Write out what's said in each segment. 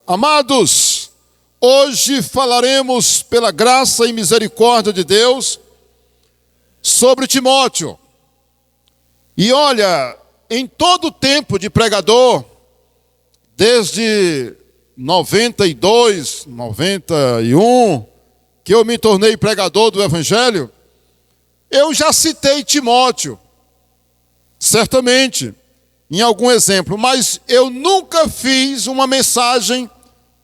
Amados, hoje falaremos, pela graça e misericórdia de Deus, sobre Timóteo. E olha, em todo o tempo de pregador, desde 92, 91, que eu me tornei pregador do Evangelho, eu já citei Timóteo, certamente, em algum exemplo, mas eu nunca fiz uma mensagem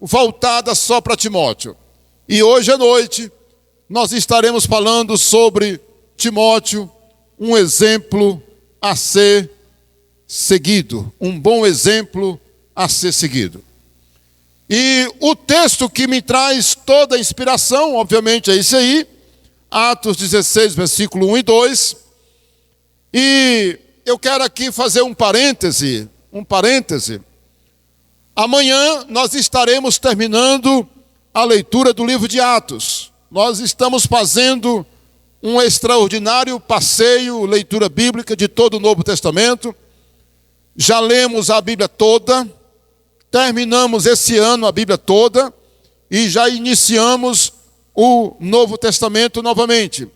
voltada só para Timóteo. E hoje à noite nós estaremos falando sobre Timóteo, um exemplo a ser seguido, um bom exemplo a ser seguido. E o texto que me traz toda a inspiração, obviamente, é esse aí, Atos 16, versículo 1 e 2. E eu quero aqui fazer um parêntese. Amanhã nós estaremos terminando a leitura do livro de Atos. Nós estamos fazendo um extraordinário passeio, leitura bíblica de todo o Novo Testamento. Já lemos a Bíblia toda, terminamos esse ano a Bíblia toda e já iniciamos o Novo Testamento novamente.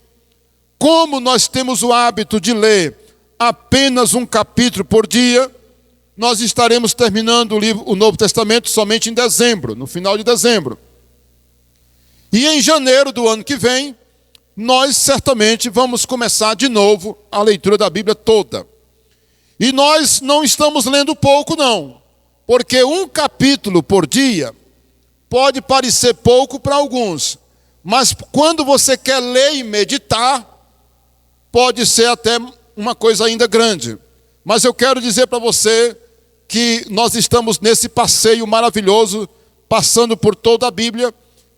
Como nós temos o hábito de ler apenas um capítulo por dia, nós estaremos terminando o Novo Testamento somente em dezembro, no final de dezembro. E em janeiro do ano que vem, nós certamente vamos começar de novo a leitura da Bíblia toda. E nós não estamos lendo pouco, não. Porque um capítulo por dia pode parecer pouco para alguns. Mas quando você quer ler e meditar, pode ser até uma coisa ainda grande. Mas eu quero dizer para você que nós estamos nesse passeio maravilhoso, passando por toda a Bíblia,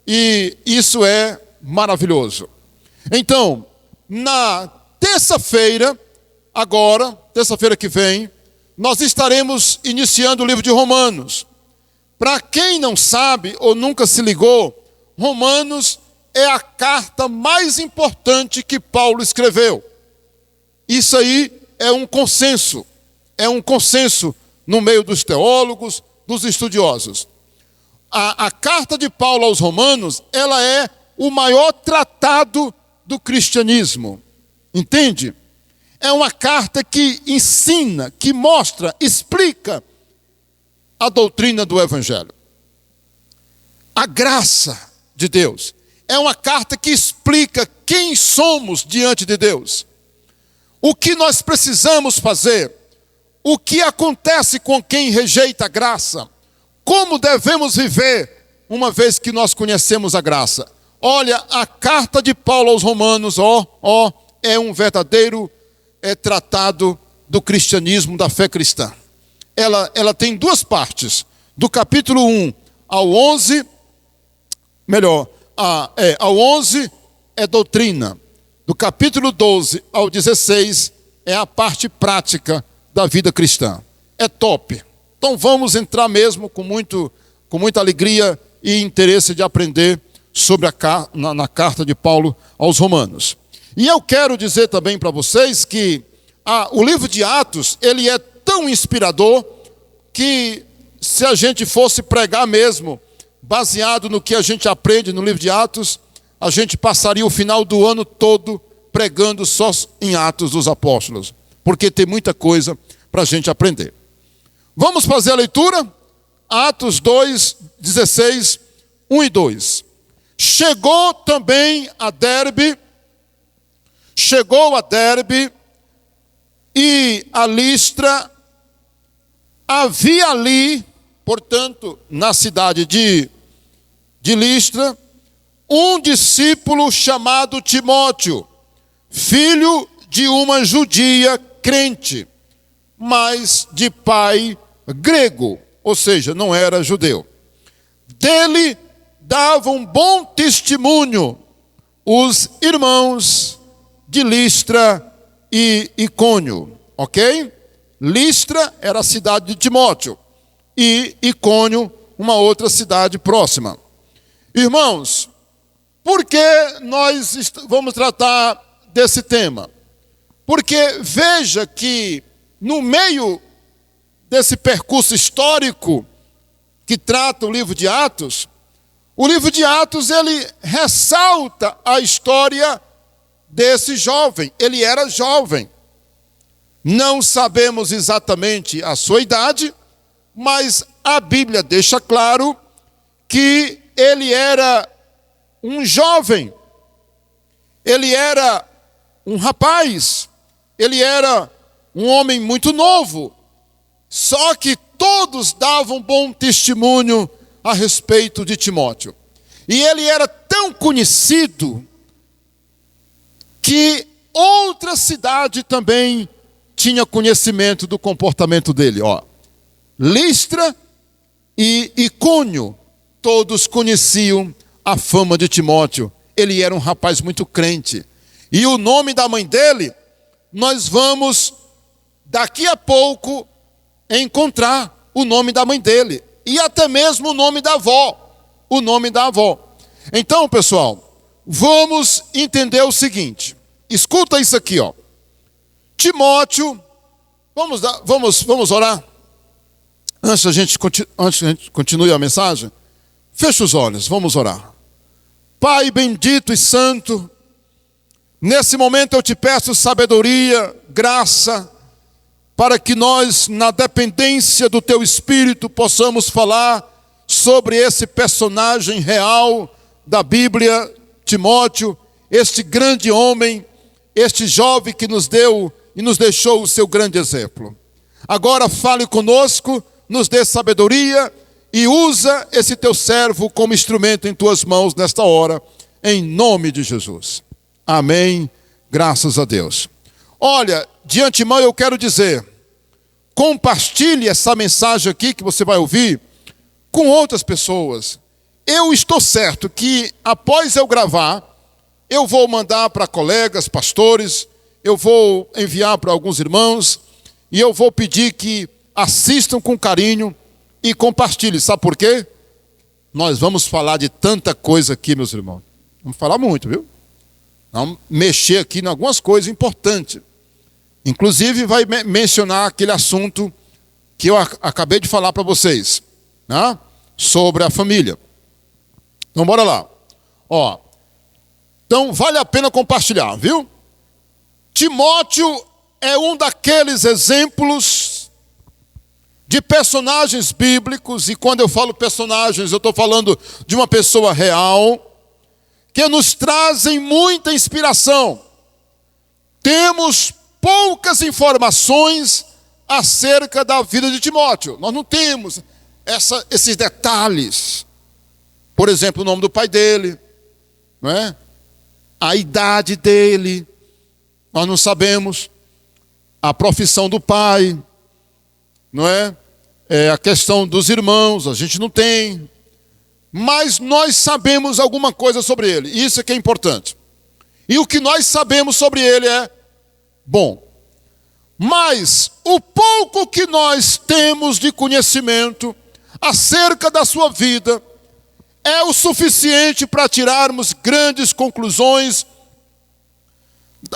e isso é maravilhoso. Então, na terça-feira, agora, terça-feira que vem, nós estaremos iniciando o livro de Romanos. Para quem não sabe ou nunca se ligou, Romanos é a carta mais importante que Paulo escreveu. Isso aí é um consenso no meio dos teólogos, dos estudiosos. A carta de Paulo aos Romanos, ela é o maior tratado do cristianismo. Entende? É uma carta que ensina, que mostra, explica a doutrina do Evangelho. A graça de Deus. É uma carta que explica quem somos diante de Deus. O que nós precisamos fazer. O que acontece com quem rejeita a graça? Como devemos viver uma vez que nós conhecemos a graça? Olha, a carta de Paulo aos Romanos, é um verdadeiro tratado do cristianismo, da fé cristã. Ela tem duas partes. Do capítulo 1 ao 11, ao 11 é doutrina. Do capítulo 12 ao 16 é a parte prática da vida cristã. É top. Então vamos entrar mesmo com muita alegria e interesse de aprender sobre na carta de Paulo aos Romanos. E eu quero dizer também para vocês que o livro de Atos, ele é tão inspirador que se a gente fosse pregar mesmo, baseado no que a gente aprende no livro de Atos, a gente passaria o final do ano todo pregando só em Atos dos Apóstolos, porque tem muita coisa para a gente aprender. Vamos fazer a leitura? Atos 2, 16, 1 e 2. Chegou a Derbe e a Listra. Havia ali, portanto, na cidade de Listra, um discípulo chamado Timóteo, filho de uma judia crente, mas de pai grego, ou seja, não era judeu. Dele davam bom testemunho os irmãos de Listra e Icônio, ok? Listra era a cidade de Timóteo e Icônio uma outra cidade próxima. Irmãos, por que nós vamos tratar desse tema? Porque veja que no meio desse percurso histórico que trata o livro de Atos, o livro de Atos, ele ressalta a história desse jovem. Ele era jovem. Não sabemos exatamente a sua idade, mas a Bíblia deixa claro que ele era um jovem. Ele era um rapaz. Ele era um homem muito novo. Só que todos davam bom testemunho a respeito de Timóteo. E ele era tão conhecido que outra cidade também tinha conhecimento do comportamento dele. Listra e Icônio, todos conheciam a fama de Timóteo. Ele era um rapaz muito crente. E o nome da mãe dele, nós vamos daqui a pouco encontrar o nome da mãe dele. E até mesmo o nome da avó. O nome da avó. Então, pessoal, vamos entender o seguinte. Escuta isso aqui, Timóteo, vamos orar? Antes que a gente continue a mensagem, feche os olhos, vamos orar. Pai bendito e santo, nesse momento eu te peço sabedoria, graça, para que nós, na dependência do teu Espírito, possamos falar sobre esse personagem real da Bíblia, Timóteo, este grande homem, este jovem que nos deu e nos deixou o seu grande exemplo. Agora fale conosco, nos dê sabedoria e usa esse teu servo como instrumento em tuas mãos nesta hora, em nome de Jesus. Amém. Graças a Deus. Olha, de antemão eu quero dizer, compartilhe essa mensagem aqui que você vai ouvir com outras pessoas. Eu estou certo que após eu gravar, eu vou mandar para colegas, pastores, eu vou enviar para alguns irmãos e eu vou pedir que assistam com carinho e compartilhem. Sabe por quê? Nós vamos falar de tanta coisa aqui, meus irmãos. Vamos falar muito, viu? Vamos mexer aqui em algumas coisas importantes. Inclusive vai mencionar aquele assunto que eu acabei de falar para vocês, né? Sobre a família. Então bora lá. Então vale a pena compartilhar, viu? Timóteo é um daqueles exemplos de personagens bíblicos, e quando eu falo personagens, eu estou falando de uma pessoa real, que nos trazem muita inspiração. Temos poucas informações acerca da vida de Timóteo. Nós não temos esses detalhes. Por exemplo, o nome do pai dele, não é? A idade dele, nós não sabemos. A profissão do pai, não é? A questão dos irmãos, a gente não tem. Mas nós sabemos alguma coisa sobre ele. Isso é que é importante. E o que nós sabemos sobre ele é bom. Mas o pouco que nós temos de conhecimento acerca da sua vida é o suficiente para tirarmos grandes conclusões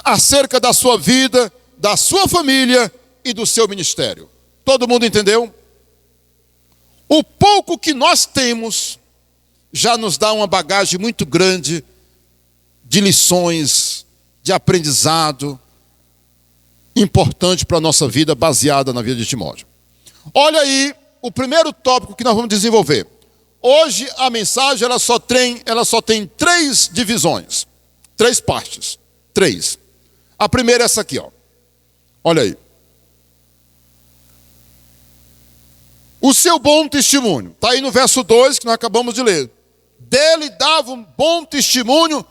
acerca da sua vida, da sua família e do seu ministério. Todo mundo entendeu? O pouco que nós temos já nos dá uma bagagem muito grande de lições, de aprendizado importante para a nossa vida, baseada na vida de Timóteo. Olha aí o primeiro tópico que nós vamos desenvolver. Hoje a mensagem ela só tem 3 divisões, 3 partes, 3. A primeira é essa aqui, olha aí. O seu bom testemunho, está aí no verso 2 que nós acabamos de ler. Dele davam bom testemunho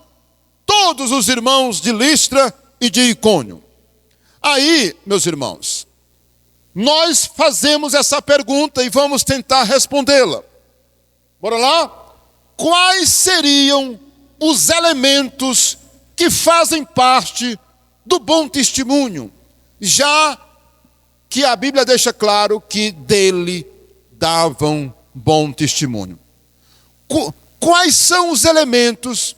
todos os irmãos de Listra e de Icônio. Aí, meus irmãos, nós fazemos essa pergunta e vamos tentar respondê-la. Bora lá? Quais seriam os elementos que fazem parte do bom testemunho? Já que a Bíblia deixa claro que dele davam bom testemunho. Quais são os elementos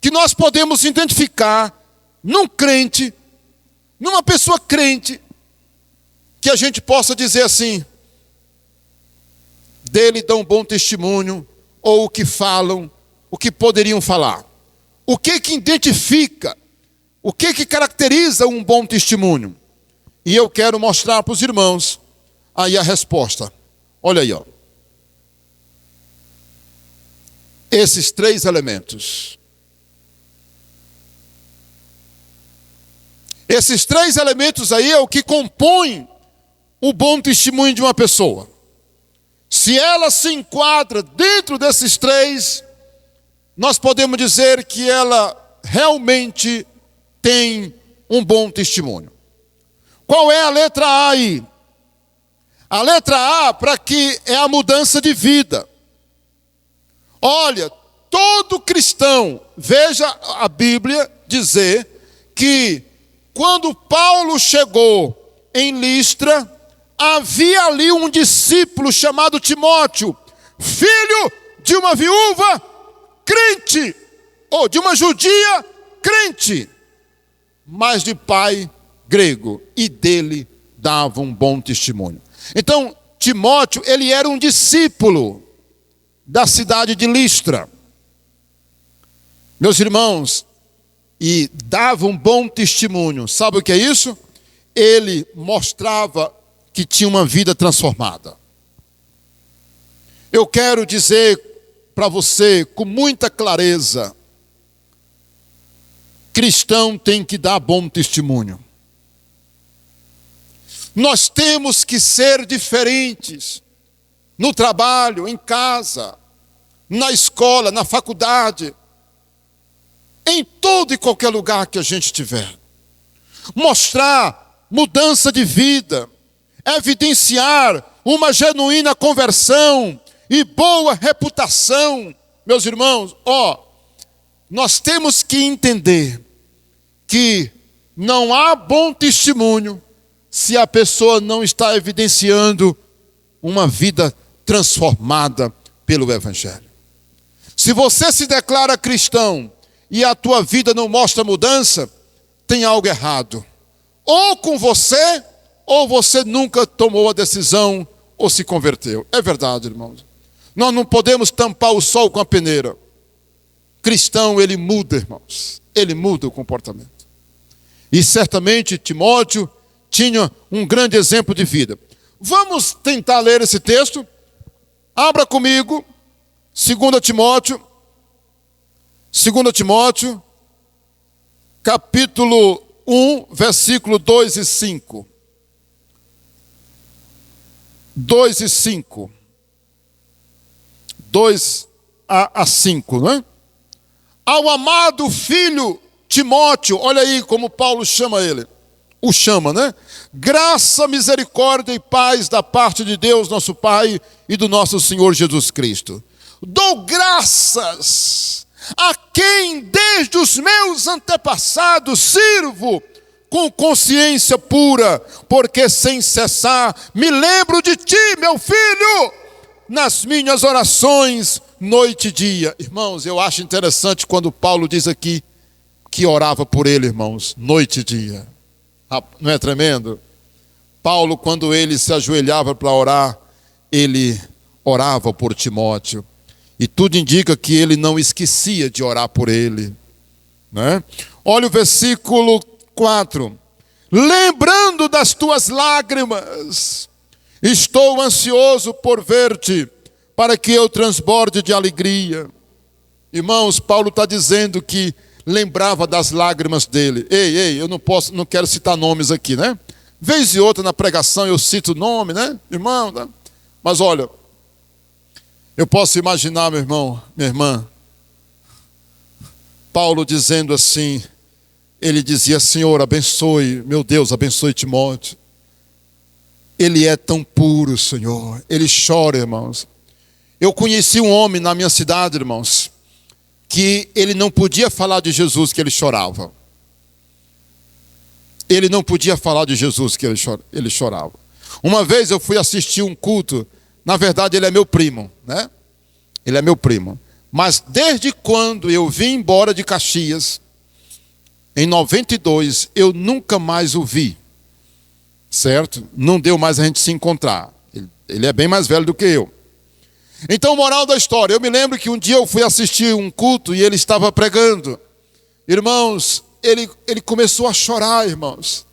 que nós podemos identificar num crente, numa pessoa crente, que a gente possa dizer assim, dele dão bom testemunho, ou o que falam, o que poderiam falar. O que identifica, o que caracteriza um bom testemunho? E eu quero mostrar para os irmãos aí a resposta. Olha aí, ó. Esses 3 elementos. Esses 3 elementos aí é o que compõem o bom testemunho de uma pessoa. Se ela se enquadra dentro desses 3, nós podemos dizer que ela realmente tem um bom testemunho. Qual é a letra A aí? A letra A, para que é a mudança de vida. Olha, todo cristão, veja a Bíblia dizer que quando Paulo chegou em Listra, havia ali um discípulo chamado Timóteo, filho de uma viúva crente, ou de uma judia crente, mas de pai grego, e dele dava um bom testemunho. Então, Timóteo, ele era um discípulo da cidade de Listra. Meus irmãos, e dava um bom testemunho. Sabe o que é isso? Ele mostrava que tinha uma vida transformada. Eu quero dizer para você com muita clareza: cristão tem que dar bom testemunho. Nós temos que ser diferentes no trabalho, em casa, na escola, na faculdade, em todo e qualquer lugar que a gente estiver. Mostrar mudança de vida, evidenciar uma genuína conversão e boa reputação. Meus irmãos, nós temos que entender que não há bom testemunho se a pessoa não está evidenciando uma vida transformada pelo Evangelho. Se você se declara cristão e a tua vida não mostra mudança, tem algo errado. Ou com você, ou você nunca tomou a decisão ou se converteu. É verdade, irmãos. Nós não podemos tampar o sol com a peneira. Cristão, ele muda, irmãos. Ele muda o comportamento. E certamente Timóteo tinha um grande exemplo de vida. Vamos tentar ler esse texto. Abra comigo, 2 Timóteo, capítulo 1, versículo 2 e 5. 2 e 5. 2 a 5, não é? Ao amado filho Timóteo, olha aí como Paulo chama ele. O chama, né? Graça, misericórdia e paz da parte de Deus, nosso Pai, e do nosso Senhor Jesus Cristo. Dou graças a quem desde os meus antepassados sirvo com consciência pura, porque sem cessar me lembro de ti, meu filho, nas minhas orações, noite e dia. Irmãos, eu acho interessante quando Paulo diz aqui que orava por ele, irmãos, noite e dia. Não é tremendo? Paulo, quando ele se ajoelhava para orar, ele orava por Timóteo. E tudo indica que ele não esquecia de orar por ele, né? Olha o versículo 4. Lembrando das tuas lágrimas, estou ansioso por ver-te, para que eu transborde de alegria. Irmãos, Paulo está dizendo que lembrava das lágrimas dele. Ei, eu não quero citar nomes aqui, né? Vez e outra na pregação eu cito nome, né? Irmão, né? Mas olha, eu posso imaginar, meu irmão, minha irmã, Paulo dizendo assim, ele dizia: Senhor, abençoe, meu Deus, abençoe Timóteo. Ele é tão puro, Senhor. Ele chora, irmãos. Eu conheci um homem na minha cidade, irmãos, que ele não podia falar de Jesus, que ele chorava. Ele não podia falar de Jesus, que ele chorava. Uma vez eu fui assistir um culto. Na verdade, ele é meu primo, né? Ele é meu primo. Mas desde quando eu vim embora de Caxias, em 92, eu nunca mais o vi. Certo? Não deu mais a gente se encontrar. Ele é bem mais velho do que eu. Então, moral da história, eu me lembro que um dia eu fui assistir um culto e ele estava pregando. Irmãos, ele começou a chorar, irmãos,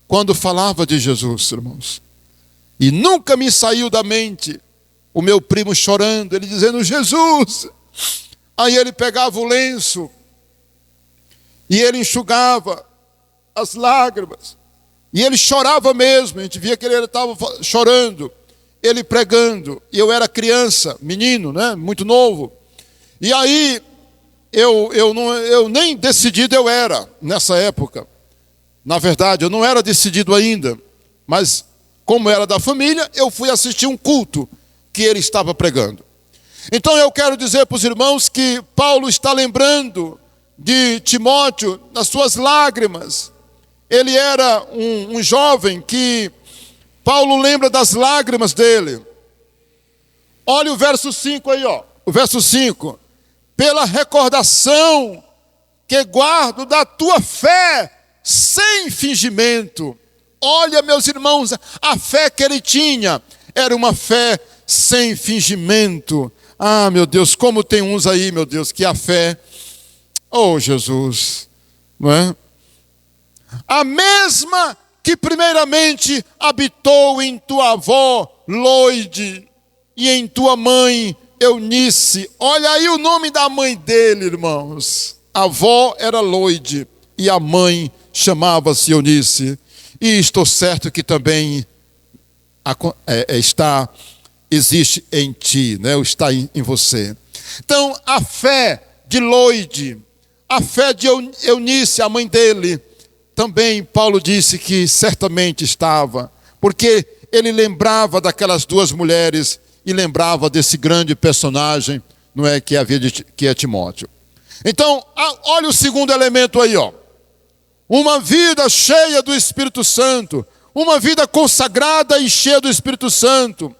quando falava de Jesus, irmãos. E nunca me saiu da mente o meu primo chorando, ele dizendo, Jesus. Aí ele pegava o lenço e ele enxugava as lágrimas. E ele chorava mesmo, a gente via que ele estava chorando. Ele pregando, e eu era criança, menino, né, muito novo. E aí, eu nem decidido eu era, nessa época. Na verdade, eu não era decidido ainda. Mas, como era da família, eu fui assistir um culto que ele estava pregando. Então, eu quero dizer para os irmãos que Paulo está lembrando de Timóteo nas suas lágrimas. Ele era um jovem que Paulo lembra das lágrimas dele. Olha o verso 5 aí, ó. O verso 5. Pela recordação que guardo da tua fé sem fingimento. Olha, meus irmãos, a fé que ele tinha era uma fé sem fingimento. Ah, meu Deus, como tem uns aí, meu Deus, que a fé... Oh, Jesus, não é? A mesma que primeiramente habitou em tua avó Loide e em tua mãe Eunice. Olha aí o nome da mãe dele, irmãos. A avó era Loide e a mãe chamava-se Eunice. E estou certo que também existe em ti, né? Está em você. Então, a fé de Loide, a fé de Eunice, a mãe dele, também Paulo disse que certamente estava, porque ele lembrava daquelas duas mulheres e lembrava desse grande personagem, não é, que é Timóteo. Então, olha o segundo elemento aí, ó. Uma vida cheia do Espírito Santo, uma vida consagrada e cheia do Espírito Santo.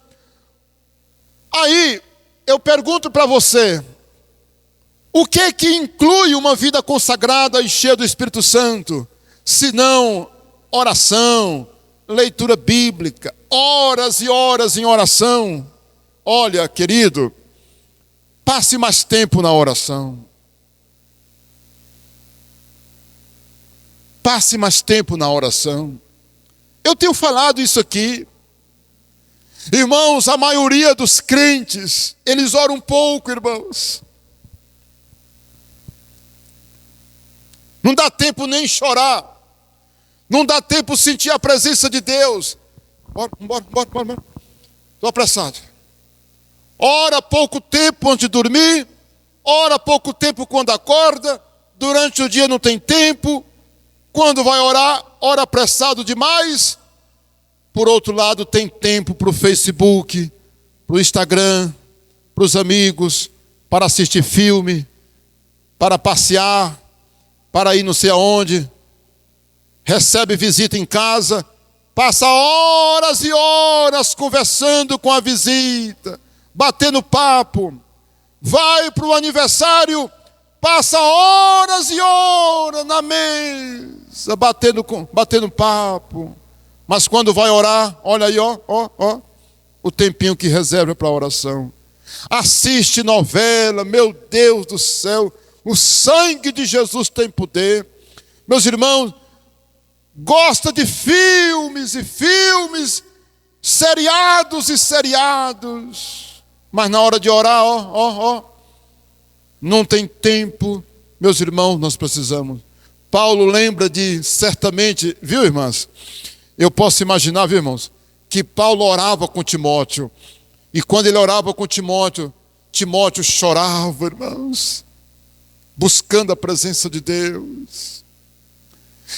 Aí, eu pergunto para você, o que inclui uma vida consagrada e cheia do Espírito Santo? Senão oração, leitura bíblica, horas e horas em oração. Olha, querido, passe mais tempo na oração. Passe mais tempo na oração. Eu tenho falado isso aqui. Irmãos, a maioria dos crentes, eles oram pouco, irmãos. Não dá tempo nem chorar. Não dá tempo sentir a presença de Deus. Bora. Estou apressado. Ora pouco tempo antes de dormir. Ora pouco tempo quando acorda. Durante o dia não tem tempo. Quando vai orar, ora apressado demais. Por outro lado, tem tempo para o Facebook, para o Instagram, para os amigos, para assistir filme, para passear, para ir não sei aonde. Recebe visita em casa, passa horas e horas conversando com a visita, batendo papo. Vai para o aniversário, passa horas e horas na mesa, batendo papo. Mas quando vai orar, olha aí, ó, o tempinho que reserva para a oração. Assiste novela, meu Deus do céu, o sangue de Jesus tem poder. Meus irmãos, gosta de filmes e filmes, seriados e seriados, mas na hora de orar, não tem tempo. Meus irmãos, nós precisamos. Paulo lembra de, certamente, viu, irmãs? Eu posso imaginar, viu, irmãos, que Paulo orava com Timóteo, e quando ele orava com Timóteo, Timóteo chorava, irmãos, buscando a presença de Deus.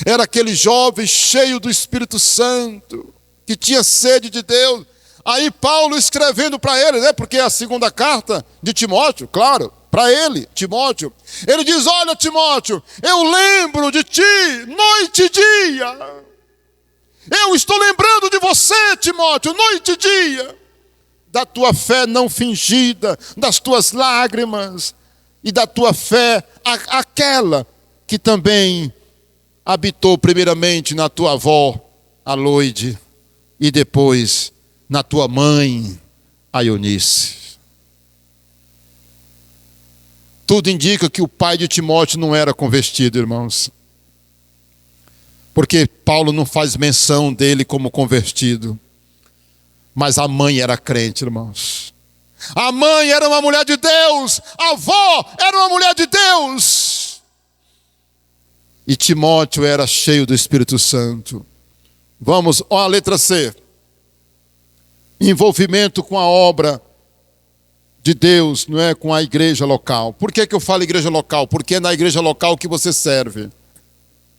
Era aquele jovem cheio do Espírito Santo, que tinha sede de Deus. Aí Paulo escrevendo para ele, né? Porque é a segunda carta de Timóteo, claro, para ele, Timóteo. Ele diz, olha Timóteo, eu lembro de ti noite e dia. Eu estou lembrando de você, Timóteo, noite e dia. Da tua fé não fingida, das tuas lágrimas e da tua fé, aquela que também habitou primeiramente na tua avó, a Loide, e depois na tua mãe, a Eunice. Tudo indica que o pai de Timóteo não era convertido, irmãos. Porque Paulo não faz menção dele como convertido. Mas a mãe era crente, irmãos. A mãe era uma mulher de Deus. A avó era uma mulher de Deus. E Timóteo era cheio do Espírito Santo. Vamos, ó, a letra C. Envolvimento com a obra de Deus, não é com a igreja local. Por que eu falo igreja local? Porque é na igreja local que você serve.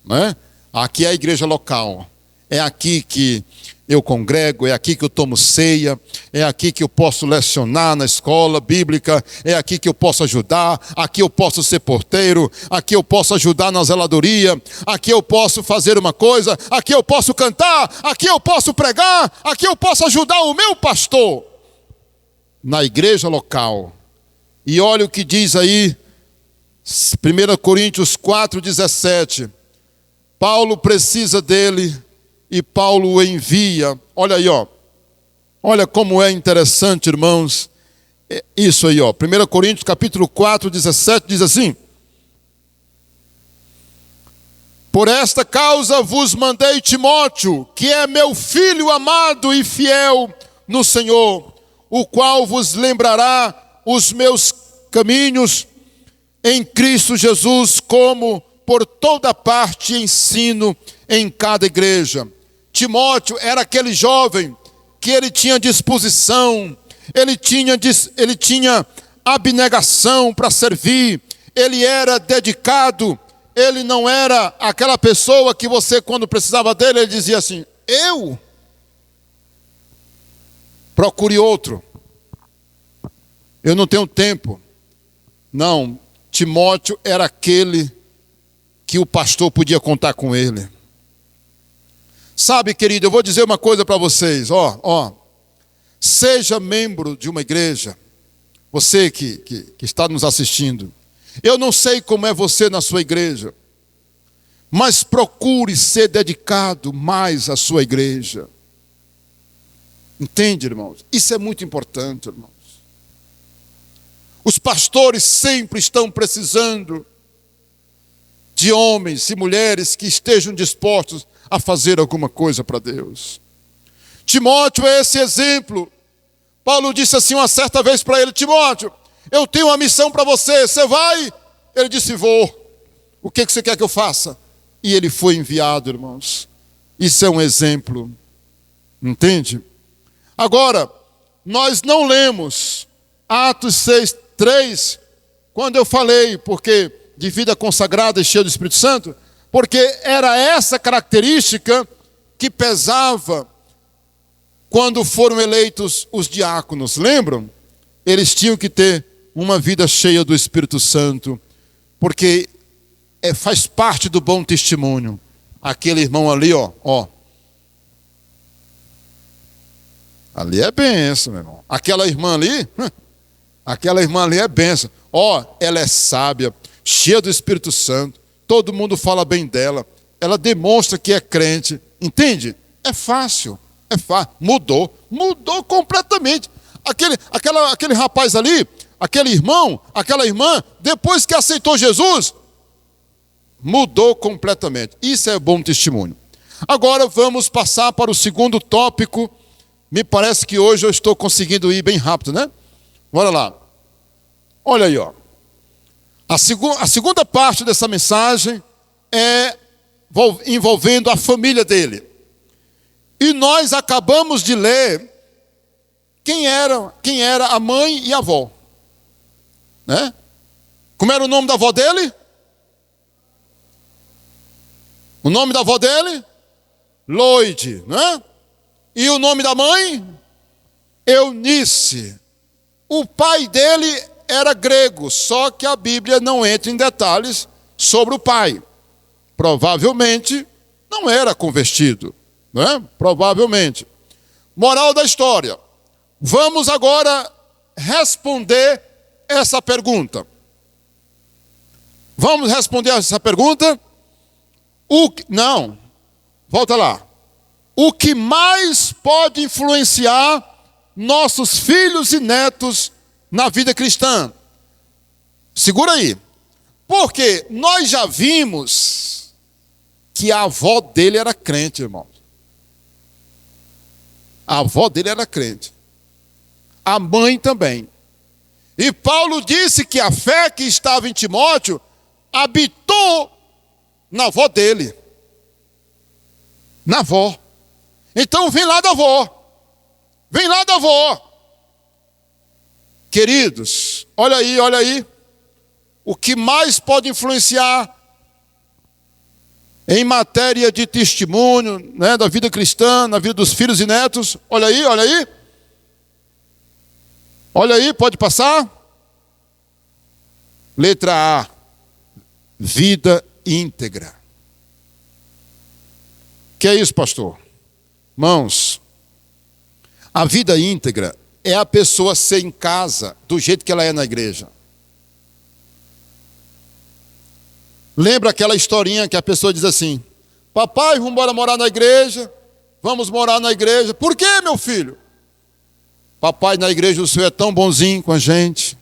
Não é? Aqui é a igreja local. É aqui que eu congrego, é aqui que eu tomo ceia, é aqui que eu posso lecionar na escola bíblica, é aqui que eu posso ajudar, aqui eu posso ser porteiro, aqui eu posso ajudar na zeladoria, aqui eu posso fazer uma coisa, aqui eu posso cantar, aqui eu posso pregar, aqui eu posso ajudar o meu pastor. Na igreja local. E olha o que diz aí, 1 Coríntios 4,17. Paulo precisa dele e Paulo o envia. Olha aí, ó. Olha como é interessante, irmãos. Isso aí, ó. 1 Coríntios capítulo 4,17 diz assim: por esta causa vos mandei Timóteo, que é meu filho amado e fiel no Senhor, o qual vos lembrará os meus caminhos em Cristo Jesus, como por toda parte ensino em cada igreja. Timóteo era aquele jovem que ele tinha disposição, ele tinha abnegação para servir, ele era dedicado, ele não era aquela pessoa que você, quando precisava dele, ele dizia assim: eu? Procure outro. Eu não tenho tempo. Não, Timóteo era aquele que o pastor podia contar com ele. Sabe, querido, eu vou dizer uma coisa para vocês. Seja membro de uma igreja. Você que está nos assistindo. Eu não sei como é você na sua igreja, mas procure ser dedicado mais à sua igreja. Entende, irmãos? Isso é muito importante, irmãos. Os pastores sempre estão precisando de homens e mulheres que estejam dispostos a fazer alguma coisa para Deus. Timóteo é esse exemplo. Paulo disse assim uma certa vez para ele: Timóteo, eu tenho uma missão para você, você vai? Ele disse: vou. O que você quer que eu faça? E ele foi enviado, irmãos. Isso é um exemplo. Entende? Agora, nós não lemos Atos 6:3, quando eu falei, porque de vida consagrada e cheia do Espírito Santo, porque era essa característica que pesava quando foram eleitos os diáconos. Lembram? Eles tinham que ter uma vida cheia do Espírito Santo, porque faz parte do bom testemunho. Aquele irmão ali, ó. Ali é bênção, meu irmão. Aquela irmã ali é bênção. Ela é sábia, cheia do Espírito Santo. Todo mundo fala bem dela. Ela demonstra que é crente. Entende? É fácil. Mudou completamente. Aquele rapaz ali, aquele irmão, aquela irmã, depois que aceitou Jesus, mudou completamente. Isso é bom testemunho. Agora vamos passar para o segundo tópico. Me parece que hoje eu estou conseguindo ir bem rápido, né? Bora lá. Olha aí, ó. A segunda parte dessa mensagem é envolvendo a família dele. E nós acabamos de ler quem era a mãe e a avó. Né? Como era o nome da avó dele? O nome da avó dele? Loide, né? E o nome da mãe? Eunice. O pai dele era grego, só que a Bíblia não entra em detalhes sobre o pai. Provavelmente não era convertido, né? Provavelmente. Moral da história. Vamos agora responder essa pergunta. Vamos responder essa pergunta? Não, volta lá. O que mais pode influenciar nossos filhos e netos na vida cristã? Segura aí. Porque nós já vimos que a avó dele era crente, irmão. A avó dele era crente. A mãe também. E Paulo disse que a fé que estava em Timóteo habitou na avó dele. Na avó. Então vem lá da avó. Vem lá da avó. Queridos, olha aí, olha aí. O que mais pode influenciar em matéria de testemunho, né, da vida cristã, na vida dos filhos e netos? Olha aí, olha aí. Olha aí, pode passar? Letra A. Vida íntegra. Que é isso, pastor? Irmãos, a vida íntegra é a pessoa ser em casa do jeito que ela é na igreja. Lembra aquela historinha que a pessoa diz assim: papai, vamos embora morar na igreja, vamos morar na igreja. Por quê, meu filho? Papai, na igreja o senhor é tão bonzinho com a gente,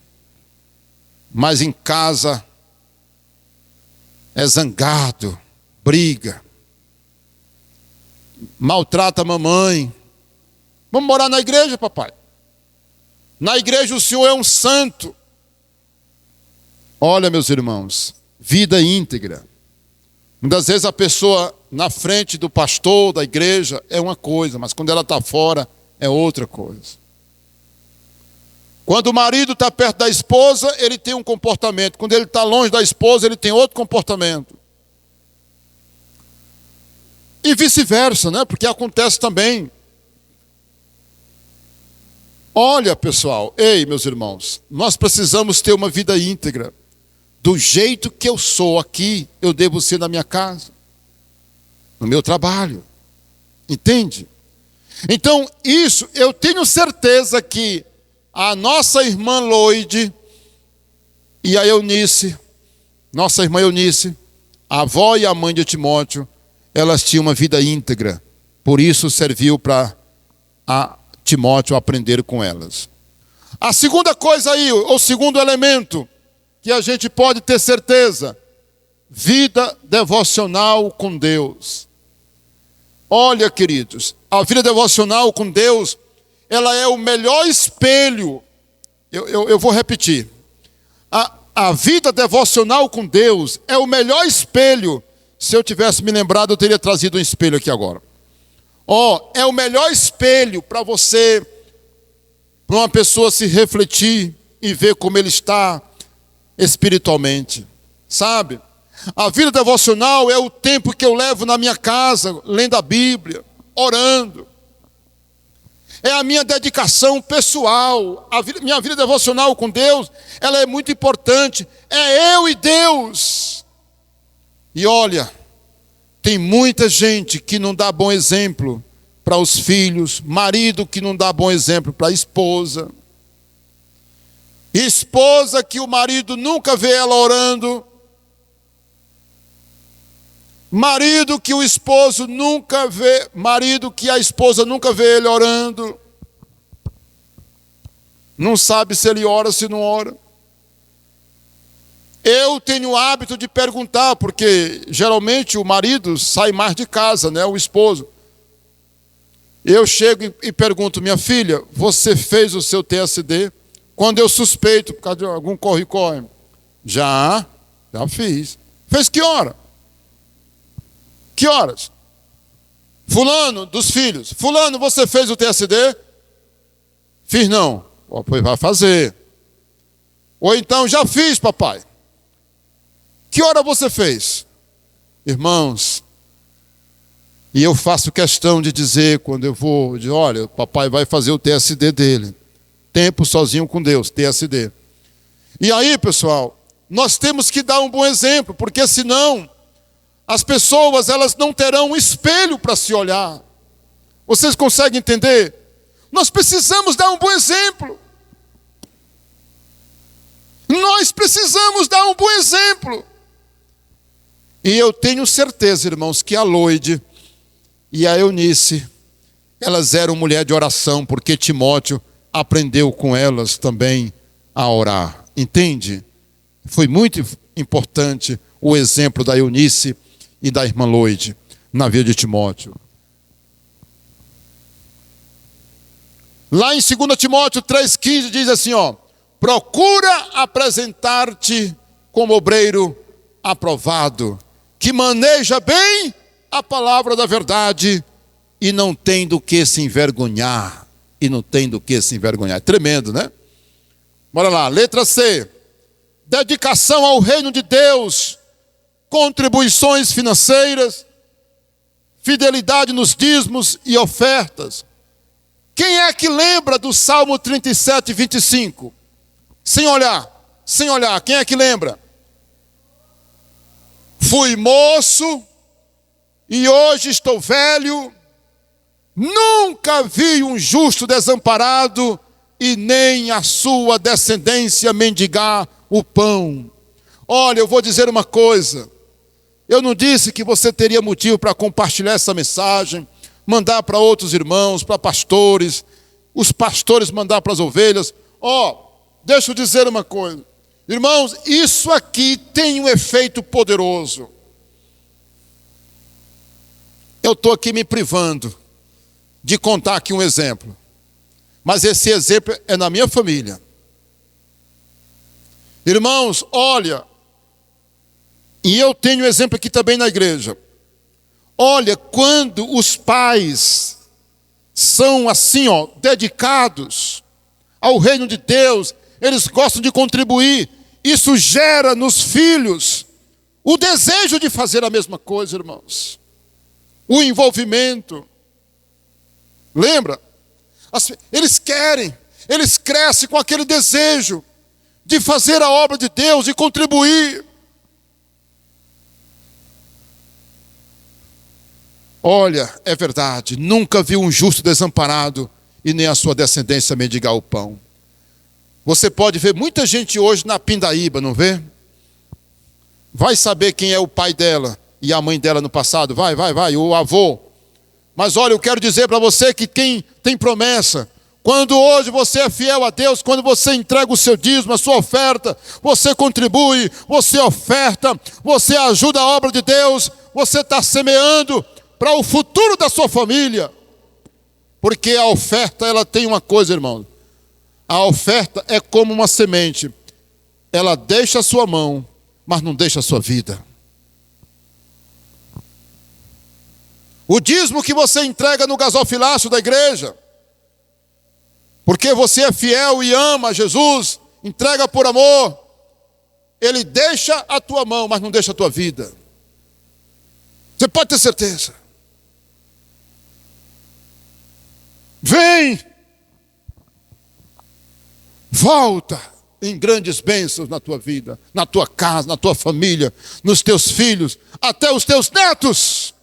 mas em casa é zangado, briga, maltrata a mamãe. Vamos morar na igreja, papai. Na igreja o senhor é um santo. Olha, meus irmãos, vida íntegra. Muitas vezes a pessoa na frente do pastor, da igreja, é uma coisa, mas quando ela está fora, é outra coisa. Quando o marido está perto da esposa, ele tem um comportamento. Quando ele está longe da esposa, ele tem outro comportamento. E vice-versa, né? Porque acontece também. Olha, pessoal, ei, meus irmãos, nós precisamos ter uma vida íntegra. Do jeito que eu sou aqui, eu devo ser na minha casa, no meu trabalho. Entende? Então, isso, eu tenho certeza que a nossa irmã Loide e a Eunice, nossa irmã Eunice, a avó e a mãe de Timóteo, elas tinham uma vida íntegra. Por isso serviu para a Timóteo aprender com elas. A segunda coisa aí, o segundo elemento que a gente pode ter certeza: vida devocional com Deus. Olha, queridos, a vida devocional com Deus, ela é o melhor espelho. Eu vou repetir. A vida devocional com Deus é o melhor espelho. Se eu tivesse me lembrado, eu teria trazido um espelho aqui agora. É o melhor espelho para você, para uma pessoa se refletir e ver como ele está espiritualmente, sabe? A vida devocional é o tempo que eu levo na minha casa, lendo a Bíblia, orando. É a minha dedicação pessoal. Minha vida devocional com Deus, ela é muito importante. É eu e Deus. E olha, tem muita gente que não dá bom exemplo para os filhos, marido que não dá bom exemplo para a esposa, esposa que o marido nunca vê ela orando, marido que o esposo nunca vê, marido que a esposa nunca vê ele orando, não sabe se ele ora ou se não ora. Eu tenho o hábito de perguntar, porque geralmente o marido sai mais de casa, né, o esposo. Eu chego e pergunto: minha filha, você fez o seu TSD? Quando eu suspeito, por causa de algum corre-corre. Já fiz. Fez que hora? Que horas? Fulano, dos filhos. Fulano, você fez o TSD? Fiz não. Pois vai fazer. Ou então, já fiz, papai. Que hora você fez? Irmãos, e eu faço questão de dizer, quando eu vou, olha, o papai vai fazer o TSD dele. Tempo sozinho com Deus, TSD. E aí, pessoal, nós temos que dar um bom exemplo, porque senão as pessoas, elas não terão um espelho para se olhar. Vocês conseguem entender? Nós precisamos dar um bom exemplo. Nós precisamos dar um bom exemplo. E eu tenho certeza, irmãos, que a Loide e a Eunice, elas eram mulher de oração, porque Timóteo aprendeu com elas também a orar. Entende? Foi muito importante o exemplo da Eunice e da irmã Loide na vida de Timóteo. Lá em 2 Timóteo 3,15 diz assim, procura apresentar-te como obreiro aprovado, que maneja bem a palavra da verdade e não tem do que se envergonhar. É tremendo, né? Bora lá, letra C. Dedicação ao reino de Deus, contribuições financeiras, fidelidade nos dízimos e ofertas. Quem é que lembra do Salmo 37, 25? Sem olhar, quem é que lembra? Fui moço e hoje estou velho, nunca vi um justo desamparado e nem a sua descendência mendigar o pão. Olha, eu vou dizer uma coisa, eu não disse que você teria motivo para compartilhar essa mensagem, mandar para outros irmãos, para pastores, os pastores mandar para as ovelhas. Deixa eu dizer uma coisa. Irmãos, isso aqui tem um efeito poderoso. Eu estou aqui me privando de contar aqui um exemplo. Mas esse exemplo é na minha família. Irmãos, olha, e eu tenho exemplo aqui também na igreja. Olha, quando os pais são assim, dedicados ao reino de Deus, eles gostam de contribuir, isso gera nos filhos o desejo de fazer a mesma coisa, irmãos. O envolvimento. Lembra? Eles crescem com aquele desejo de fazer a obra de Deus e contribuir. Olha, é verdade, nunca vi um justo desamparado e nem a sua descendência mendigar o pão. Você pode ver muita gente hoje na pindaíba, não vê? Vai saber quem é o pai dela e a mãe dela no passado, vai, o avô. Mas olha, eu quero dizer para você que quem tem promessa, quando hoje você é fiel a Deus, quando você entrega o seu dízimo, a sua oferta, você contribui, você oferta, você ajuda a obra de Deus, você está semeando para o futuro da sua família. Porque a oferta, ela tem uma coisa, irmão. A oferta é como uma semente. Ela deixa a sua mão, mas não deixa a sua vida. O dízimo que você entrega no gasofilácio da igreja, porque você é fiel e ama Jesus, entrega por amor, ele deixa a tua mão, mas não deixa a tua vida. Você pode ter certeza. Vem, volta em grandes bênçãos na tua vida, na tua casa, na tua família, nos teus filhos, até os teus netos,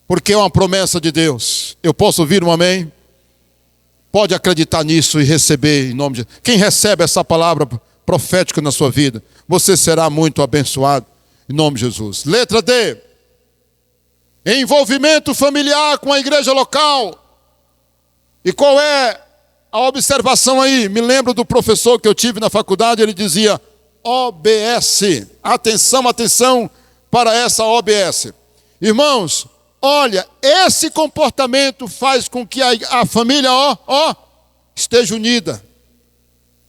porque é uma promessa de Deus. Eu posso ouvir um amém? Pode acreditar nisso e receber em nome de Deus. Quem recebe essa palavra profética na sua vida, você será muito abençoado em nome de Jesus. Letra D. Envolvimento familiar com a igreja local. E qual é a observação aí? Me lembro do professor que eu tive na faculdade, ele dizia OBS. Atenção para essa OBS. Irmãos, olha, esse comportamento faz com que a família, esteja unida.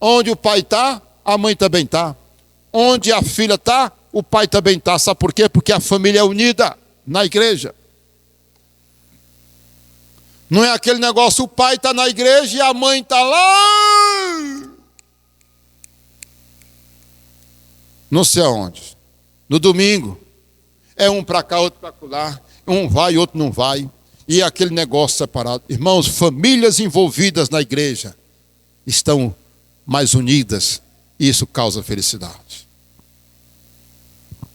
Onde o pai está, a mãe também está. Onde a filha está, o pai também está. Sabe por quê? Porque a família é unida na igreja. Não é aquele negócio, o pai está na igreja e a mãe está lá. Não sei aonde. No domingo. É um para cá, outro para lá. Um vai, outro não vai. E é aquele negócio separado. Irmãos, famílias envolvidas na igreja estão mais unidas. E isso causa felicidade.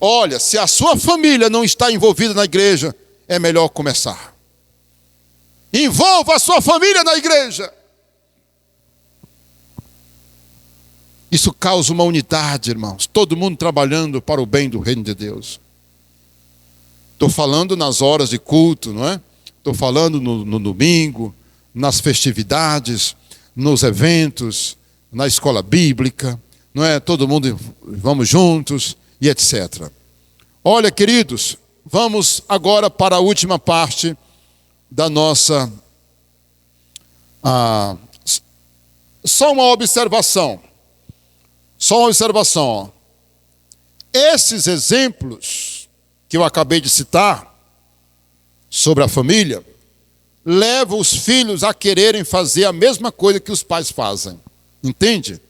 Olha, se a sua família não está envolvida na igreja, é melhor começar. Envolva a sua família na igreja. Isso causa uma unidade, irmãos. Todo mundo trabalhando para o bem do reino de Deus. Estou falando nas horas de culto, não é? Estou falando no domingo, nas festividades, nos eventos, na escola bíblica, não é? Todo mundo, vamos juntos e etc. Olha, queridos, vamos agora para a última parte da nossa... Só uma observação. Ó. Esses exemplos que eu acabei de citar sobre a família levam os filhos a quererem fazer a mesma coisa que os pais fazem. Entende?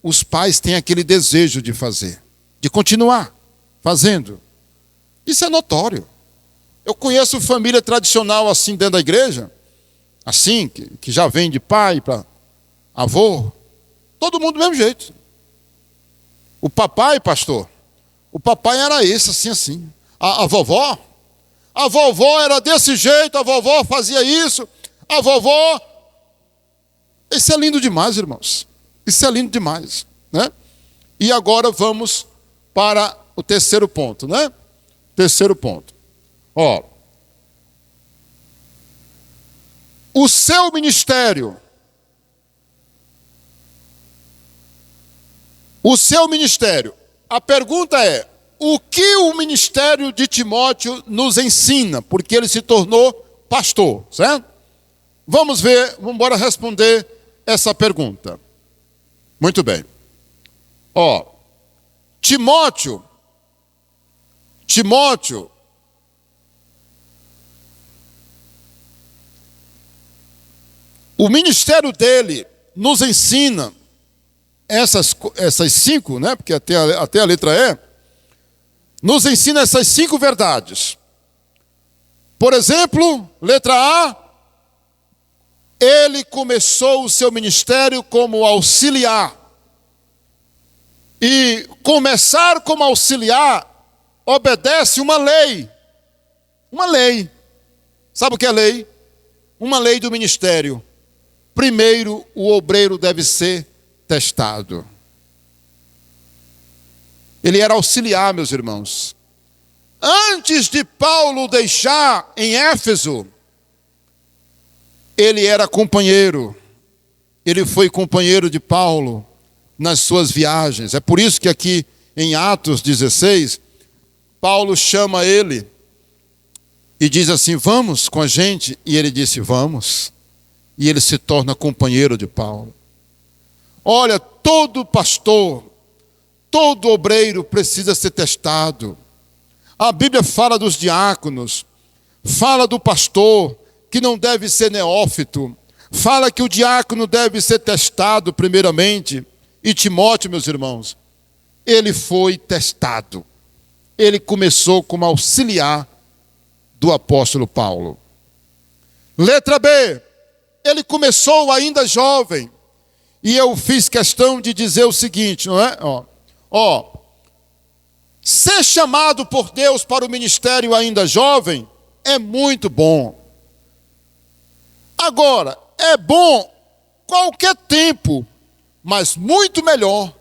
Os pais têm aquele desejo de fazer, de continuar fazendo. Isso é notório. Eu conheço família tradicional assim dentro da igreja, assim, que já vem de pai para avô, todo mundo do mesmo jeito. O papai, pastor, o papai era esse, assim. A vovó era desse jeito, a vovó fazia isso, a vovó... Isso é lindo demais, irmãos. Isso é lindo demais, né? E agora vamos para o terceiro ponto, né? Terceiro ponto. Ó, o seu ministério. O seu ministério. A pergunta é: o que o ministério de Timóteo nos ensina? Porque ele se tornou pastor, certo? Vamos ver, vamos embora responder essa pergunta. Muito bem. Ó, Timóteo, o ministério dele nos ensina essas 5, né? Porque até a letra E, nos ensina essas 5 verdades. Por exemplo, letra A, ele começou o seu ministério como auxiliar. E começar como auxiliar obedece uma lei. Uma lei. Sabe o que é lei? Uma lei do ministério. Primeiro, o obreiro deve ser testado. Ele era auxiliar, meus irmãos. Antes de Paulo deixar em Éfeso, ele era companheiro. Ele foi companheiro de Paulo nas suas viagens. É por isso que aqui em Atos 16, Paulo chama ele e diz assim: vamos com a gente. E ele disse: vamos. E ele se torna companheiro de Paulo. Olha, todo pastor, todo obreiro precisa ser testado. A Bíblia fala dos diáconos, fala do pastor, que não deve ser neófito, fala que o diácono deve ser testado primeiramente. E Timóteo, meus irmãos, ele foi testado. Ele começou como auxiliar do apóstolo Paulo. Letra B, ele começou ainda jovem. E eu fiz questão de dizer o seguinte, não é? Ser chamado por Deus para o ministério ainda jovem é muito bom. Agora, é bom qualquer tempo, mas muito melhor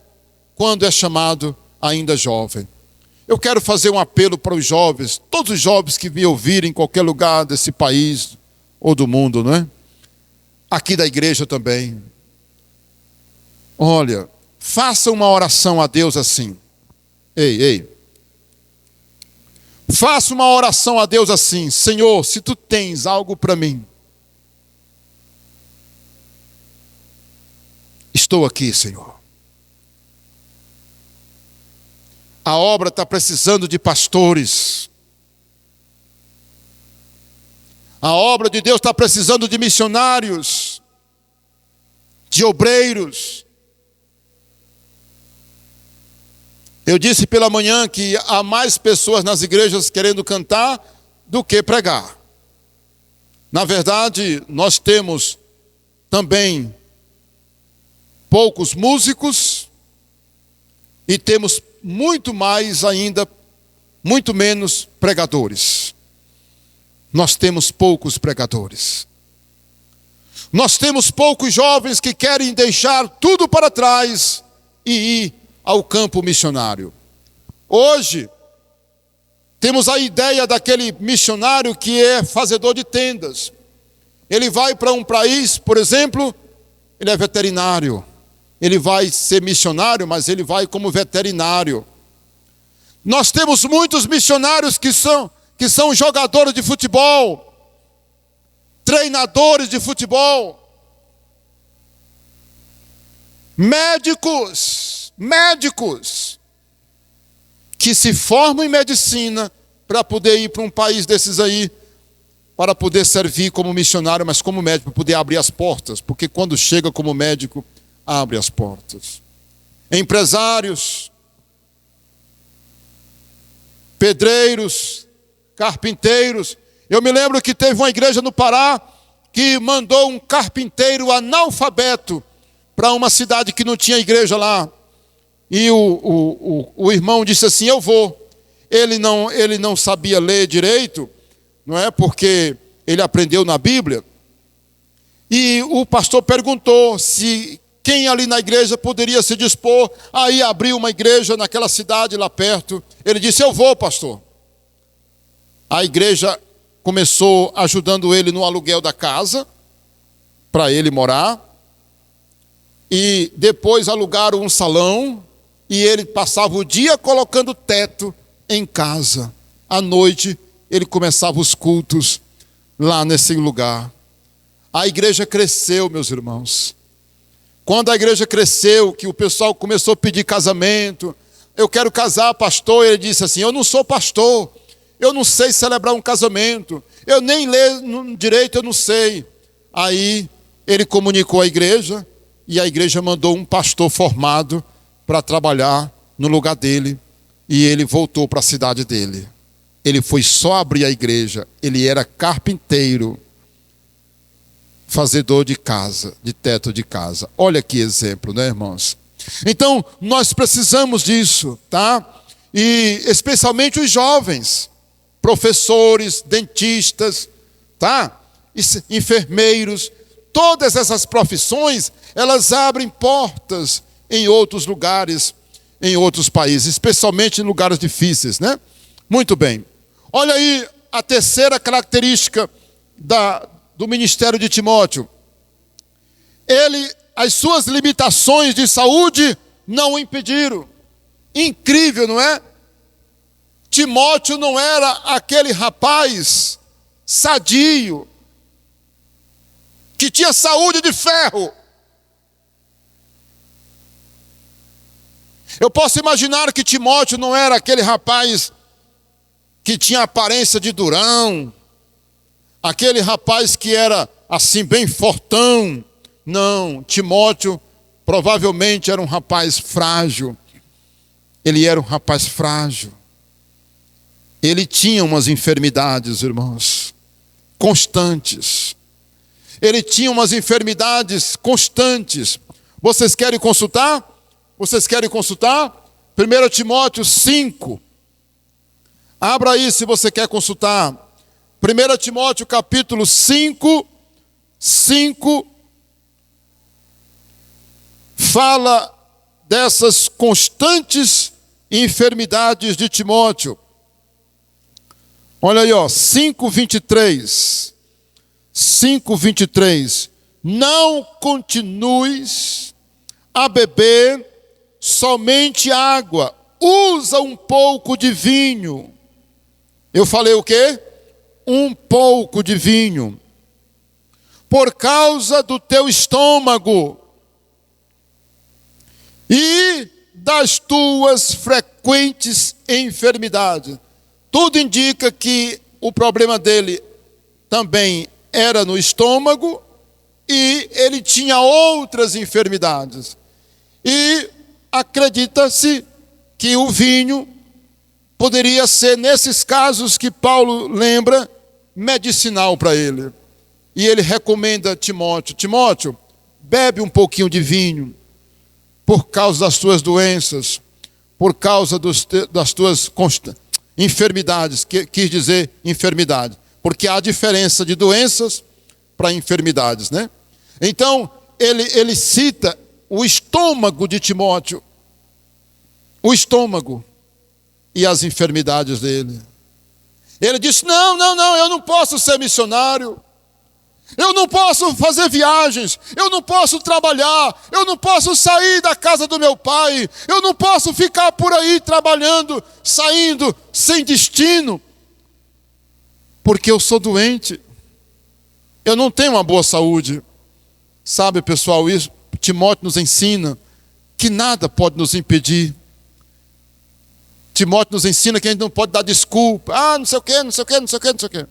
quando é chamado ainda jovem. Eu quero fazer um apelo para os jovens, todos os jovens que me ouvirem em qualquer lugar desse país ou do mundo, não é? Aqui da igreja também. Olha, faça uma oração a Deus assim. Ei. Faça uma oração a Deus assim: Senhor, se tu tens algo para mim, estou aqui, Senhor. A obra está precisando de pastores. A obra de Deus está precisando de missionários, de obreiros. Eu disse pela manhã que há mais pessoas nas igrejas querendo cantar do que pregar. Na verdade, nós temos também poucos músicos e temos muito mais ainda, muito menos pregadores. Nós temos poucos pregadores. Nós temos poucos jovens que querem deixar tudo para trás e ir ao campo missionário. Hoje, temos a ideia daquele missionário que é fazedor de tendas. Ele vai para um país, por exemplo, ele é veterinário. ele vai ser missionário, mas ele vai como veterinário. Nós temos muitos missionários que são jogadores de futebol, treinadores de futebol, médicos que se formam em medicina para poder ir para um país desses aí, para poder servir como missionário, mas como médico, para poder abrir as portas, porque quando chega como médico, abre as portas. Empresários, pedreiros, carpinteiros. Eu me lembro que teve uma igreja no Pará que mandou um carpinteiro analfabeto para uma cidade que não tinha igreja lá. E o irmão disse assim: eu vou. Ele não sabia ler direito, não é? Porque ele aprendeu na Bíblia. E o pastor perguntou se quem ali na igreja poderia se dispor a ir abrir uma igreja naquela cidade lá perto. Ele disse: eu vou, pastor. A igreja começou ajudando ele no aluguel da casa, para ele morar. E depois alugaram um salão, e ele passava o dia colocando teto em casa. À noite, ele começava os cultos lá nesse lugar. A igreja cresceu, meus irmãos. Quando a igreja cresceu, que o pessoal começou a pedir casamento, eu quero casar, pastor. Ele disse assim: eu não sou pastor, eu não sei celebrar um casamento, eu nem ler direito, eu não sei. Aí ele comunicou à igreja, e a igreja mandou um pastor formado para trabalhar no lugar dele, e ele voltou para a cidade dele. Ele foi só abrir a igreja, ele era carpinteiro, fazedor de casa, de teto de casa. Olha que exemplo, né, irmãos? Então, nós precisamos disso, tá? E especialmente os jovens, professores, dentistas, tá? Enfermeiros, todas essas profissões, elas abrem portas em outros lugares, em outros países, especialmente em lugares difíceis, né? Muito bem. Olha aí a terceira característica do ministério de Timóteo. As suas limitações de saúde não o impediram. Incrível, não é? Timóteo não era aquele rapaz sadio, que tinha saúde de ferro. Eu posso imaginar que Timóteo não era aquele rapaz que tinha aparência de durão, aquele rapaz que era assim bem fortão. Não, Timóteo provavelmente era um rapaz frágil. Ele era um rapaz frágil. Ele tinha umas enfermidades, irmãos, constantes. Ele tinha umas enfermidades constantes. Vocês querem consultar? Vocês querem consultar? 1 Timóteo 5. Abra aí se você quer consultar. 1 Timóteo capítulo 5, fala dessas constantes enfermidades de Timóteo. Olha aí, 5:23. 5:23. Não continues a beber somente água, usa um pouco de vinho. Eu falei o quê? Um pouco de vinho. Por causa do teu estômago e das tuas frequentes enfermidades. Tudo indica que o problema dele também era no estômago e ele tinha outras enfermidades. E acredita-se que o vinho poderia ser, nesses casos que Paulo lembra, medicinal para ele. E ele recomenda a Timóteo: Timóteo, bebe um pouquinho de vinho, por causa das tuas doenças, por causa das tuas enfermidades, quis dizer enfermidade, porque há diferença de doenças para enfermidades, né? Então, ele cita o estômago de Timóteo, o estômago e as enfermidades dele. Ele disse: não, eu não posso ser missionário, Eu não posso fazer viagens, eu não posso trabalhar, eu não posso sair da casa do meu pai, eu não posso ficar por aí trabalhando, saindo, sem destino, porque eu sou doente, eu não tenho uma boa saúde. Sabe, pessoal, isso Timóteo nos ensina que nada pode nos impedir. Timóteo nos ensina que a gente não pode dar desculpa. Ah, não sei o quê, não sei o quê, não sei o quê, não sei o quê.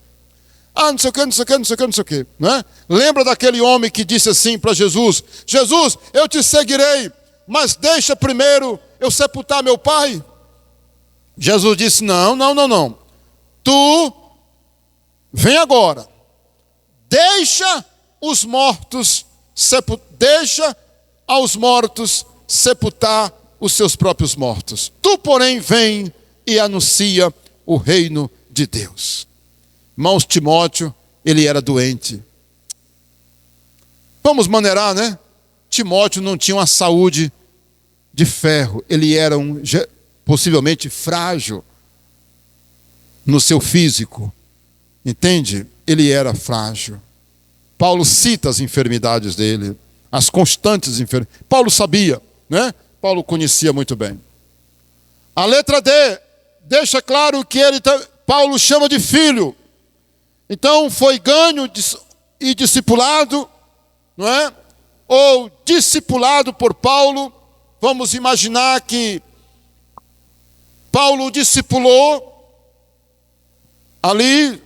Ah, não sei o quê, não sei o quê, não sei o quê, não sei o quê. Não é? Lembra daquele homem que disse assim para Jesus: Jesus, eu te seguirei, mas deixa primeiro eu sepultar meu pai. Jesus disse: não, não, não, não. Tu vem agora. Deixa os mortos deixa aos mortos sepultar os seus próprios mortos. Tu, porém, vem e anuncia o reino de Deus. Irmãos, Timóteo, ele era doente. Vamos maneirar, né? Timóteo não tinha uma saúde de ferro. Ele era possivelmente frágil no seu físico. Entende? Ele era frágil. Paulo cita as enfermidades dele, as constantes enfermidades. Paulo sabia, né? Paulo conhecia muito bem. A letra D deixa claro que Paulo chama de filho. Então foi ganho e discipulado, não é? Ou discipulado por Paulo. Vamos imaginar que Paulo discipulou ali,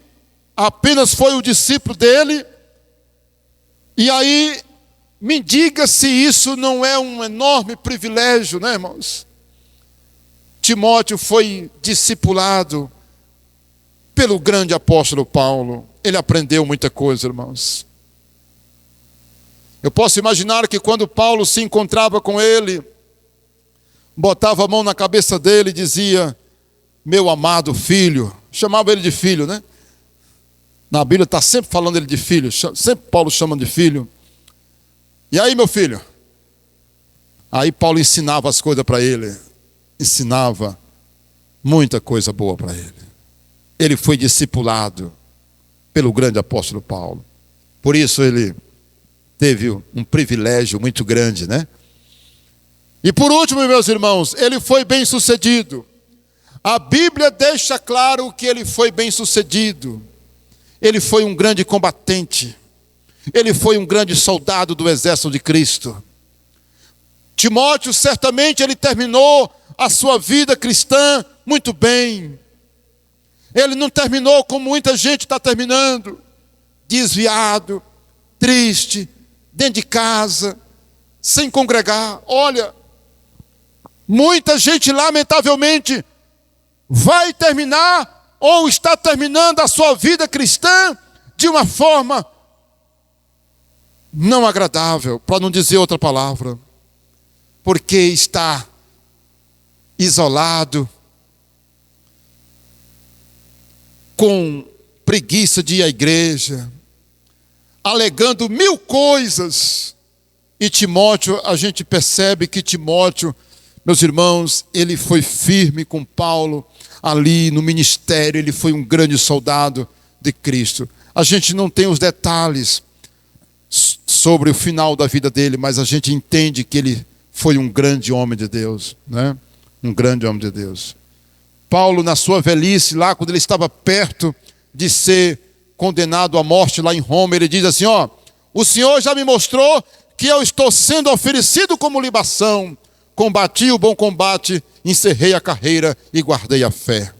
apenas foi o discípulo dele. E aí, me diga se isso não é um enorme privilégio, né, irmãos? Timóteo foi discipulado pelo grande apóstolo Paulo. Ele aprendeu muita coisa, irmãos. Eu posso imaginar que quando Paulo se encontrava com ele, botava a mão na cabeça dele e dizia: meu amado filho. Chamava ele de filho, né? Na Bíblia está sempre falando ele de filho, sempre Paulo chama de filho. E aí, meu filho? Aí Paulo ensinava as coisas para ele, ensinava muita coisa boa para ele. Ele foi discipulado pelo grande apóstolo Paulo. Por isso ele teve um privilégio muito grande, né? E por último, meus irmãos, ele foi bem sucedido. A Bíblia deixa claro que ele foi bem sucedido. Ele foi um grande combatente. Ele foi um grande soldado do exército de Cristo. Timóteo, certamente, ele terminou a sua vida cristã muito bem. Ele não terminou como muita gente está terminando, desviado, triste, dentro de casa, sem congregar. Olha, muita gente, lamentavelmente, vai terminar ou está terminando a sua vida cristã de uma forma não agradável, para não dizer outra palavra, porque está isolado, com preguiça de ir à igreja, alegando mil coisas. E Timóteo, a gente percebe que Timóteo, meus irmãos, ele foi firme com Paulo ali no ministério, ele foi um grande soldado de Cristo. A gente não tem os detalhes sobre o final da vida dele, mas a gente entende que ele foi um grande homem de Deus, né? Um grande homem de Deus. Paulo, na sua velhice, lá quando ele estava perto de ser condenado à morte lá em Roma, ele diz assim: ó, o Senhor já me mostrou que eu estou sendo oferecido como libação. Combati o bom combate, encerrei a carreira e guardei a fé.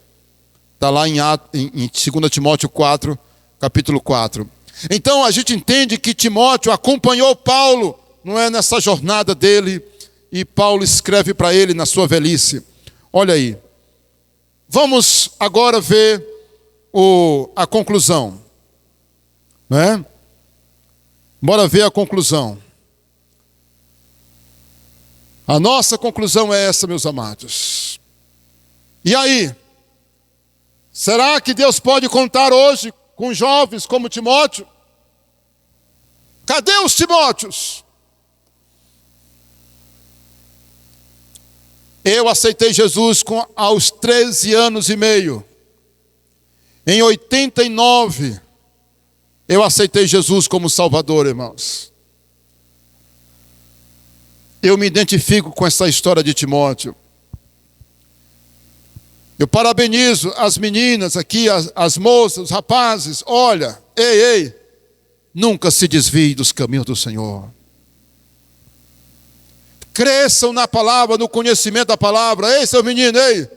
Está lá em 2 Timóteo 4, capítulo 4. Então a gente entende que Timóteo acompanhou Paulo, não é, nessa jornada dele, e Paulo escreve para ele na sua velhice. Olha aí. Vamos agora ver a conclusão. Não é? Bora ver a conclusão. A nossa conclusão é essa, meus amados. E aí? Será que Deus pode contar hoje com jovens como Timóteo? Cadê os Timóteos? Eu aceitei Jesus aos 13 anos e meio. Em 89, Eu aceitei Jesus como Salvador, irmãos. Eu me identifico com essa história de Timóteo. Eu parabenizo as meninas aqui, as moças, os rapazes. Olha, ei, nunca se desvie dos caminhos do Senhor. Cresçam na palavra, no conhecimento da palavra. Ei, seu menino, ei.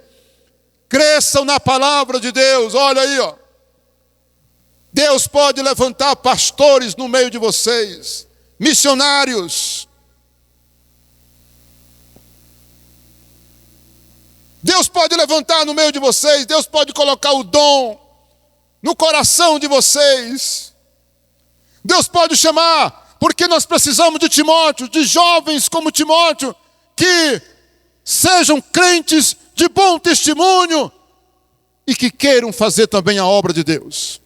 Cresçam na palavra de Deus. Olha aí, ó. Deus pode levantar pastores no meio de vocês, missionários. Deus pode levantar no meio de vocês, Deus pode colocar o dom no coração de vocês. Deus pode chamar, porque nós precisamos de Timóteo, de jovens como Timóteo, que sejam crentes de bom testemunho e que queiram fazer também a obra de Deus.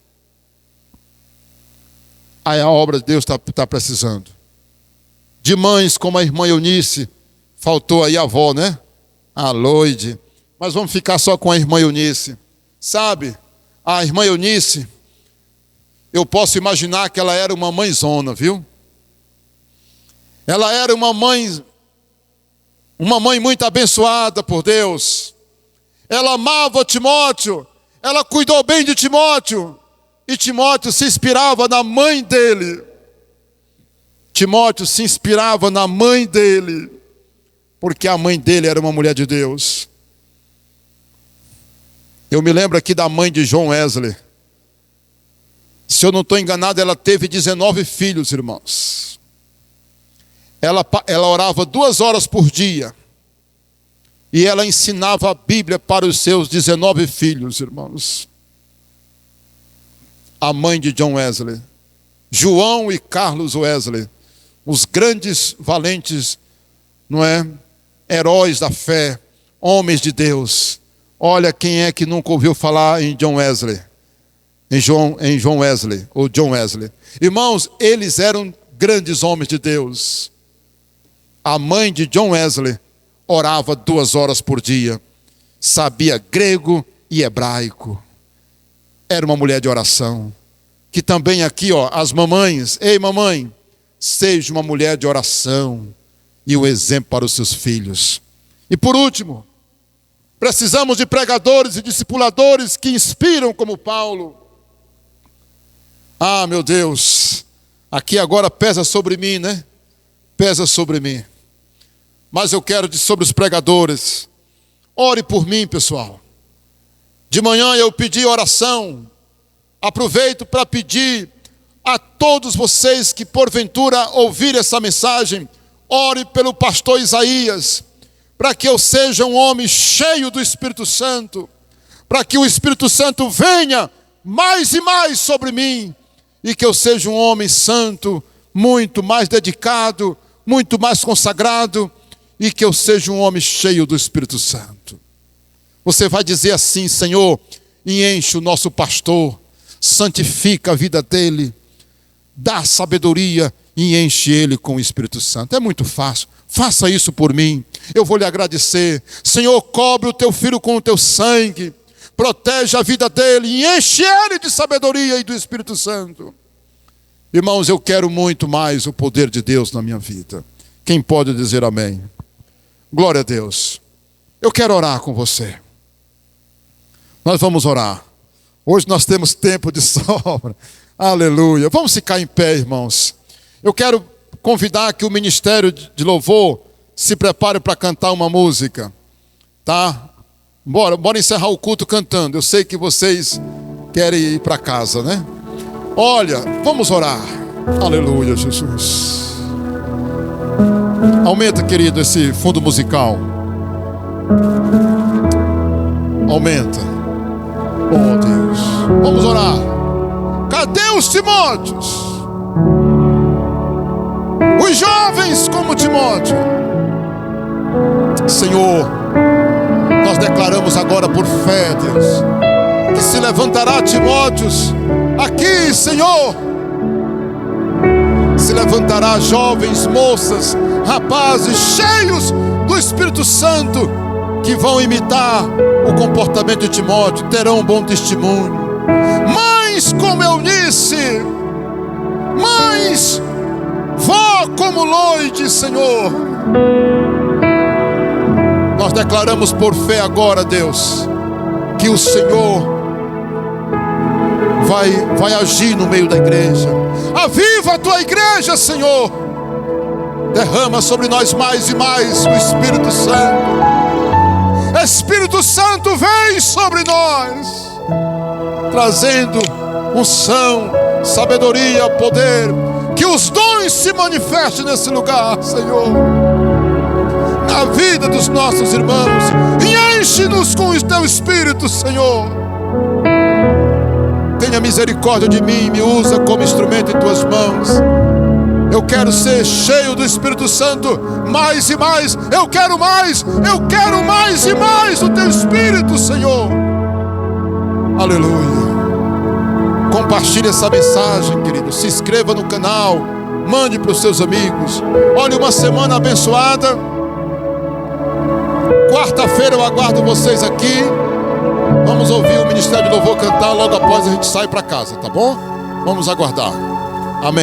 Aí a obra de Deus está precisando. De mães como a irmã Eunice, faltou aí a avó, né? A Loide. Mas vamos ficar só com a irmã Eunice. Sabe, a irmã Eunice, eu posso imaginar que ela era uma mãezona, viu? Ela era uma mãe muito abençoada por Deus. Ela amava Timóteo, ela cuidou bem de Timóteo. E Timóteo se inspirava na mãe dele. Timóteo se inspirava na mãe dele, porque a mãe dele era uma mulher de Deus. Eu me lembro aqui da mãe de John Wesley. Se eu não estou enganado, ela teve 19 filhos, irmãos. Ela orava 2 horas por dia. E ela ensinava a Bíblia para os seus 19 filhos, irmãos. A mãe de John Wesley. João e Carlos Wesley. Os grandes, valentes, não é? Heróis da fé. Homens de Deus. Olha quem é que nunca ouviu falar em John Wesley. Em John Wesley, ou John Wesley. Irmãos, eles eram grandes homens de Deus. A mãe de John Wesley orava 2 horas por dia. Sabia grego e hebraico. Era uma mulher de oração. Que também aqui, ó, as mamães. Ei, mamãe, seja uma mulher de oração e um exemplo para os seus filhos. E por último, precisamos de pregadores e discipuladores que inspiram como Paulo. Ah, meu Deus, aqui agora pesa sobre mim, né? Pesa sobre mim. Mas eu quero sobre os pregadores. Ore por mim, pessoal. De manhã eu pedi oração. Aproveito para pedir a todos vocês que porventura ouvirem essa mensagem, ore pelo pastor Isaías, para que eu seja um homem cheio do Espírito Santo, para que o Espírito Santo venha mais e mais sobre mim, e que eu seja um homem santo, muito mais dedicado, muito mais consagrado, e que eu seja um homem cheio do Espírito Santo. Você vai dizer assim: Senhor, e enche o nosso pastor, santifica a vida dele, dá sabedoria e enche ele com o Espírito Santo. É muito fácil, faça isso por mim, eu vou lhe agradecer. Senhor, cobre o teu filho com o teu sangue, protege a vida dele e enche ele de sabedoria e do Espírito Santo. Irmãos, eu quero muito mais o poder de Deus na minha vida. Quem pode dizer amém? Glória a Deus. Eu quero orar com você. Nós vamos orar. Hoje nós temos tempo de sobra. Aleluia. Vamos ficar em pé, irmãos. Eu quero convidar que o ministério de louvor se prepare para cantar uma música. Tá? Bora encerrar o culto cantando. Eu sei que vocês querem ir para casa, né? Olha, vamos orar. Aleluia, Jesus. Aumenta, querido, esse fundo musical. Aumenta. Oh, Deus. Vamos orar. Cadê os Timóteos? Os jovens como Timóteo. Senhor, nós declaramos agora por fé, Deus, que se levantará Timóteos aqui, Senhor. Se levantará jovens, moças, rapazes cheios do Espírito Santo, que vão imitar o comportamento de Timóteo, terão um bom testemunho. Mães como Eunice, Mães, vó como Loide, Senhor. Nós declaramos por fé agora, Deus, que o Senhor vai agir no meio da igreja. Aviva a tua igreja, Senhor. Derrama sobre nós mais e mais o Espírito Santo. Espírito Santo, vem sobre nós, trazendo unção, sabedoria, poder. Que os dons se manifestem nesse lugar, Senhor, na vida dos nossos irmãos. E enche-nos com o teu Espírito, Senhor. Tenha misericórdia de mim, me usa como instrumento em tuas mãos. Eu quero ser cheio do Espírito Santo, mais e mais. Eu quero mais e mais do teu Espírito, Senhor. Aleluia. Compartilhe essa mensagem, querido. Se inscreva no canal, mande para os seus amigos. Olha, uma semana abençoada. Quarta-feira eu aguardo vocês aqui. Vamos ouvir o Ministério de Louvor cantar. Logo após a gente sai para casa, tá bom? Vamos aguardar. Amém.